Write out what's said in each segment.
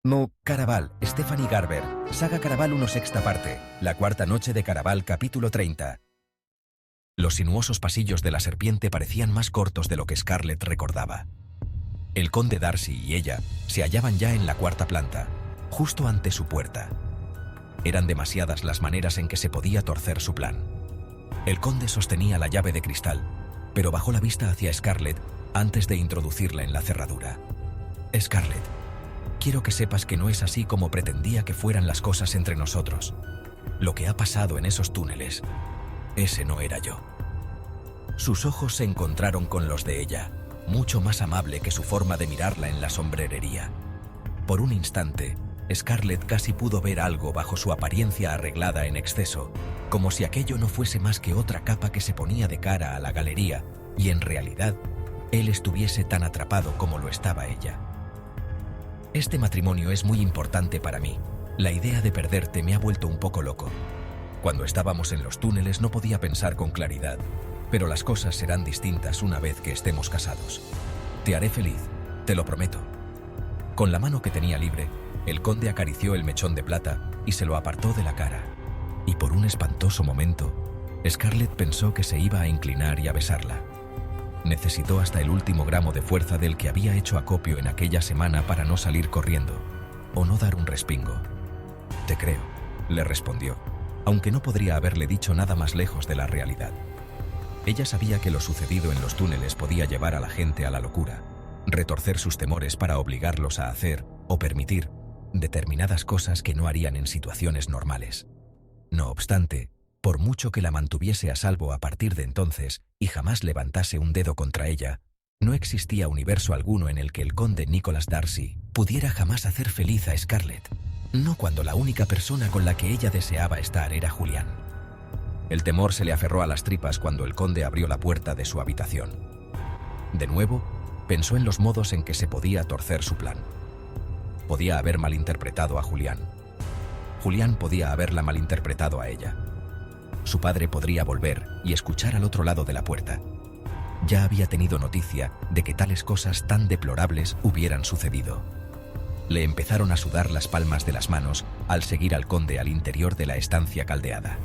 No, Caraval, Stephanie Garber, Saga Caraval 1 sexta parte, La cuarta noche de Caraval capítulo 30. Los sinuosos pasillos de la serpiente parecían más cortos de lo que Scarlett recordaba. El conde Darcy y ella se hallaban ya en la cuarta planta, justo ante su puerta. Eran demasiadas las maneras en que se podía torcer su plan. El conde sostenía la llave de cristal, pero bajó la vista hacia Scarlett antes de introducirla en la cerradura. Scarlett, quiero que sepas que no es así como pretendía que fueran las cosas entre nosotros. Lo que ha pasado en esos túneles, ese no era yo. Sus ojos se encontraron con los de ella, mucho más amable que su forma de mirarla en la sombrerería. Por un instante, Scarlett casi pudo ver algo bajo su apariencia arreglada en exceso, como si aquello no fuese más que otra capa que se ponía de cara a la galería, y en realidad, él estuviese tan atrapado como lo estaba ella. Este matrimonio es muy importante para mí. La idea de perderte me ha vuelto un poco loco. Cuando estábamos en los túneles no podía pensar con claridad, pero las cosas serán distintas una vez que estemos casados. Te haré feliz, te lo prometo. Con la mano que tenía libre, el conde acarició el mechón de plata y se lo apartó de la cara. Y por un espantoso momento, Scarlett pensó que se iba a inclinar y a besarla. Necesitó hasta el último gramo de fuerza del que había hecho acopio en aquella semana para no salir corriendo, o no dar un respingo. Te creo, le respondió, aunque no podría haberle dicho nada más lejos de la realidad. Ella sabía que lo sucedido en los túneles podía llevar a la gente a la locura, retorcer sus temores para obligarlos a hacer o permitir determinadas cosas que no harían en situaciones normales. No obstante, por mucho que la mantuviese a salvo a partir de entonces y jamás levantase un dedo contra ella, no existía universo alguno en el que el conde Nicholas Darcy pudiera jamás hacer feliz a Scarlett, no cuando la única persona con la que ella deseaba estar era Julián. El temor se le aferró a las tripas cuando el conde abrió la puerta de su habitación. De nuevo, pensó en los modos en que se podía torcer su plan. Podía haber malinterpretado a Julián. Julián podía haberla malinterpretado a ella. Su padre podría volver y escuchar al otro lado de la puerta. Ya había tenido noticia de que tales cosas tan deplorables hubieran sucedido. Le empezaron a sudar las palmas de las manos al seguir al conde al interior de la estancia caldeada.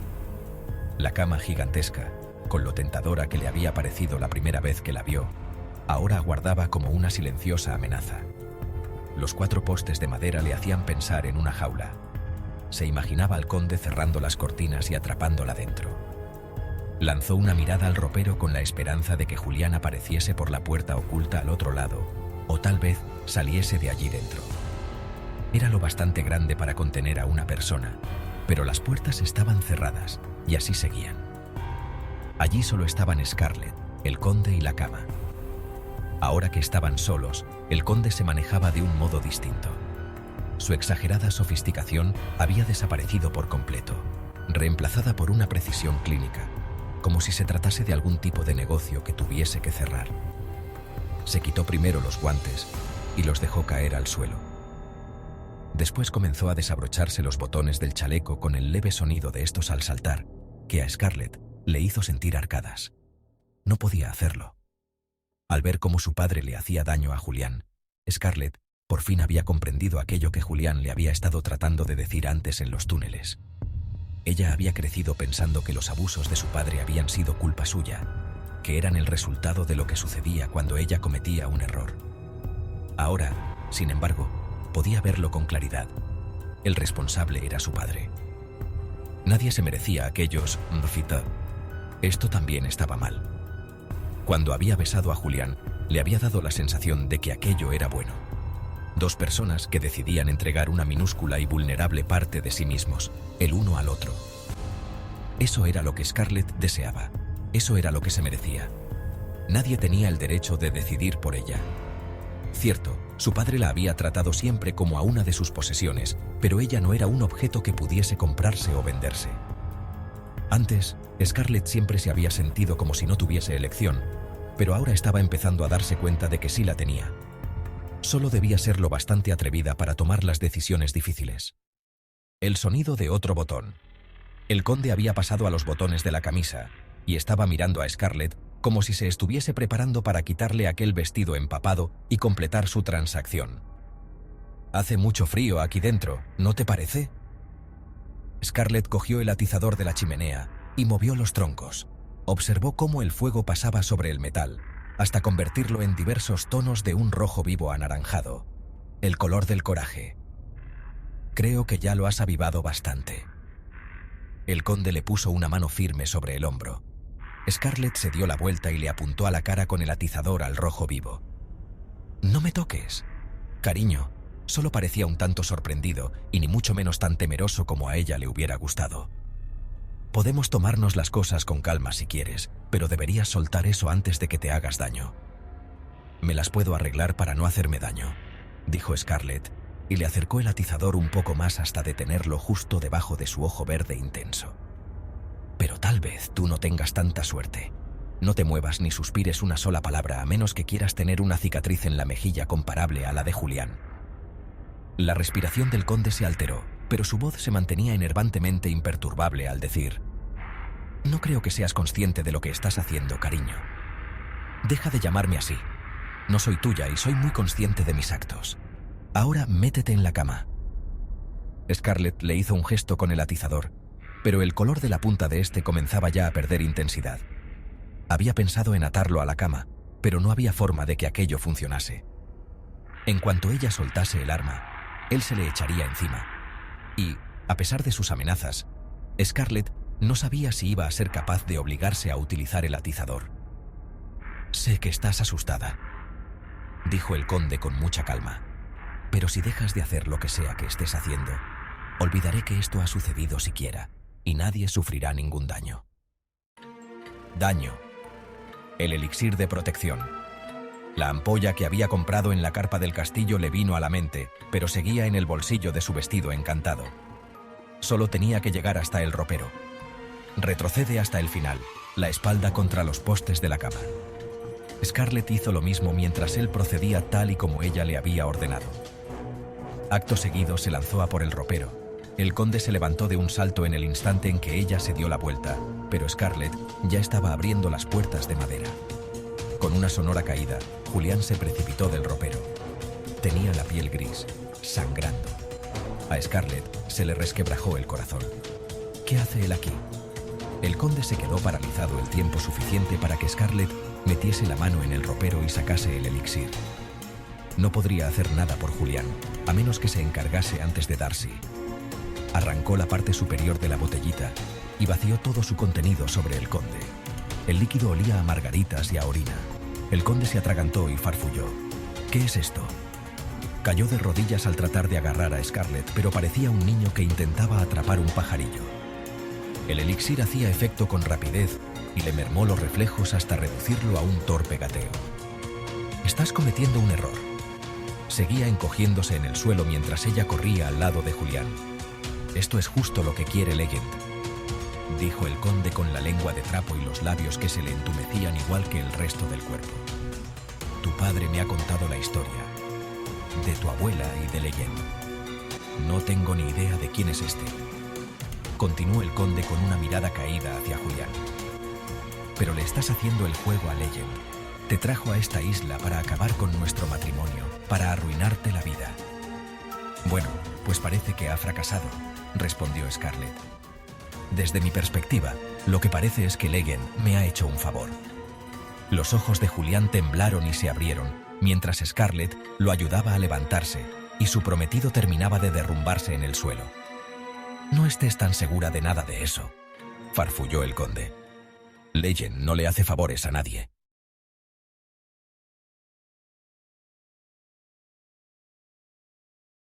La cama gigantesca, con lo tentadora que le había parecido la primera vez que la vio, ahora aguardaba como una silenciosa amenaza. Los 4 postes de madera le hacían pensar en una jaula. Se imaginaba al conde cerrando las cortinas y atrapándola dentro. Lanzó una mirada al ropero con la esperanza de que Julián apareciese por la puerta oculta al otro lado, o tal vez saliese de allí dentro. Era lo bastante grande para contener a una persona, pero las puertas estaban cerradas, y así seguían. Allí solo estaban Scarlett, el conde y la cama. Ahora que estaban solos, el conde se manejaba de un modo distinto. Su exagerada sofisticación había desaparecido por completo, reemplazada por una precisión clínica, como si se tratase de algún tipo de negocio que tuviese que cerrar. Se quitó primero los guantes y los dejó caer al suelo. Después comenzó a desabrocharse los botones del chaleco con el leve sonido de estos al saltar, que a Scarlett le hizo sentir arcadas. No podía hacerlo. Al ver cómo su padre le hacía daño a Julián, Scarlett por fin había comprendido aquello que Julián le había estado tratando de decir antes en los túneles. Ella había crecido pensando que los abusos de su padre habían sido culpa suya, que eran el resultado de lo que sucedía cuando ella cometía un error. Ahora, sin embargo, podía verlo con claridad. El responsable era su padre. Nadie se merecía aquellos «Rosita». Esto también estaba mal. Cuando había besado a Julián, le había dado la sensación de que aquello era bueno. 2 personas que decidían entregar una minúscula y vulnerable parte de sí mismos, el uno al otro. Eso era lo que Scarlett deseaba. Eso era lo que se merecía. Nadie tenía el derecho de decidir por ella. Cierto, su padre la había tratado siempre como a una de sus posesiones, pero ella no era un objeto que pudiese comprarse o venderse. Antes, Scarlett siempre se había sentido como si no tuviese elección, pero ahora estaba empezando a darse cuenta de que sí la tenía. Solo debía ser lo bastante atrevida para tomar las decisiones difíciles. El sonido de otro botón. El conde había pasado a los botones de la camisa y estaba mirando a Scarlett como si se estuviese preparando para quitarle aquel vestido empapado y completar su transacción. Hace mucho frío aquí dentro, ¿no te parece? Scarlett cogió el atizador de la chimenea y movió los troncos. Observó cómo el fuego pasaba sobre el metal, hasta convertirlo en diversos tonos de un rojo vivo anaranjado, el color del coraje. Creo que ya lo has avivado bastante. El conde le puso una mano firme sobre el hombro. Scarlett se dio la vuelta y le apuntó a la cara con el atizador al rojo vivo. «No me toques. Cariño», solo parecía un tanto sorprendido y ni mucho menos tan temeroso como a ella le hubiera gustado. «Podemos tomarnos las cosas con calma si quieres, pero deberías soltar eso antes de que te hagas daño». «Me las puedo arreglar para no hacerme daño», dijo Scarlett, y le acercó el atizador un poco más hasta detenerlo justo debajo de su ojo verde intenso. «Pero tal vez tú no tengas tanta suerte. No te muevas ni suspires una sola palabra a menos que quieras tener una cicatriz en la mejilla comparable a la de Julián». La respiración del conde se alteró, pero su voz se mantenía enervantemente imperturbable al decir: «No creo que seas consciente de lo que estás haciendo, cariño. Deja de llamarme así. No soy tuya y soy muy consciente de mis actos. Ahora métete en la cama». Scarlett le hizo un gesto con el atizador, pero el color de la punta de este comenzaba ya a perder intensidad. Había pensado en atarlo a la cama, pero no había forma de que aquello funcionase. En cuanto ella soltase el arma, él se le echaría encima. Y, a pesar de sus amenazas, Scarlett no sabía si iba a ser capaz de obligarse a utilizar el atizador. «Sé que estás asustada», dijo el conde con mucha calma, «pero si dejas de hacer lo que sea que estés haciendo, olvidaré que esto ha sucedido siquiera, y nadie sufrirá ningún daño». Daño. El elixir de protección. La ampolla que había comprado en la carpa del castillo le vino a la mente, pero seguía en el bolsillo de su vestido encantado. Solo tenía que llegar hasta el ropero. Retrocede hasta el final, la espalda contra los postes de la cama. Scarlett hizo lo mismo mientras él procedía tal y como ella le había ordenado. Acto seguido se lanzó a por el ropero. El conde se levantó de un salto en el instante en que ella se dio la vuelta, pero Scarlett ya estaba abriendo las puertas de madera. Con una sonora caída, Julián se precipitó del ropero. Tenía la piel gris, sangrando. A Scarlett se le resquebrajó el corazón. ¿Qué hace él aquí? El conde se quedó paralizado el tiempo suficiente para que Scarlett metiese la mano en el ropero y sacase el elixir. No podría hacer nada por Julián, a menos que se encargase antes de Darcy. Arrancó la parte superior de la botellita y vació todo su contenido sobre el conde. El líquido olía a margaritas y a orina. El conde se atragantó y farfulló. ¿Qué es esto? Cayó de rodillas al tratar de agarrar a Scarlett, pero parecía un niño que intentaba atrapar un pajarillo. El elixir hacía efecto con rapidez y le mermó los reflejos hasta reducirlo a un torpe gateo. «Estás cometiendo un error». Seguía encogiéndose en el suelo mientras ella corría al lado de Julián. «Esto es justo lo que quiere Legend», dijo el conde con la lengua de trapo y los labios que se le entumecían igual que el resto del cuerpo. «Tu padre me ha contado la historia, de tu abuela y de Legend. No tengo ni idea de quién es este», continuó el conde con una mirada caída hacia Julián. «Pero le estás haciendo el juego a Legend. Te trajo a esta isla para acabar con nuestro matrimonio, para arruinarte la vida». «Bueno, pues parece que ha fracasado», respondió Scarlett. «Desde mi perspectiva, lo que parece es que Legend me ha hecho un favor». Los ojos de Julián temblaron y se abrieron, mientras Scarlett lo ayudaba a levantarse y su prometido terminaba de derrumbarse en el suelo. «No estés tan segura de nada de eso», farfulló el conde. «Legend no le hace favores a nadie».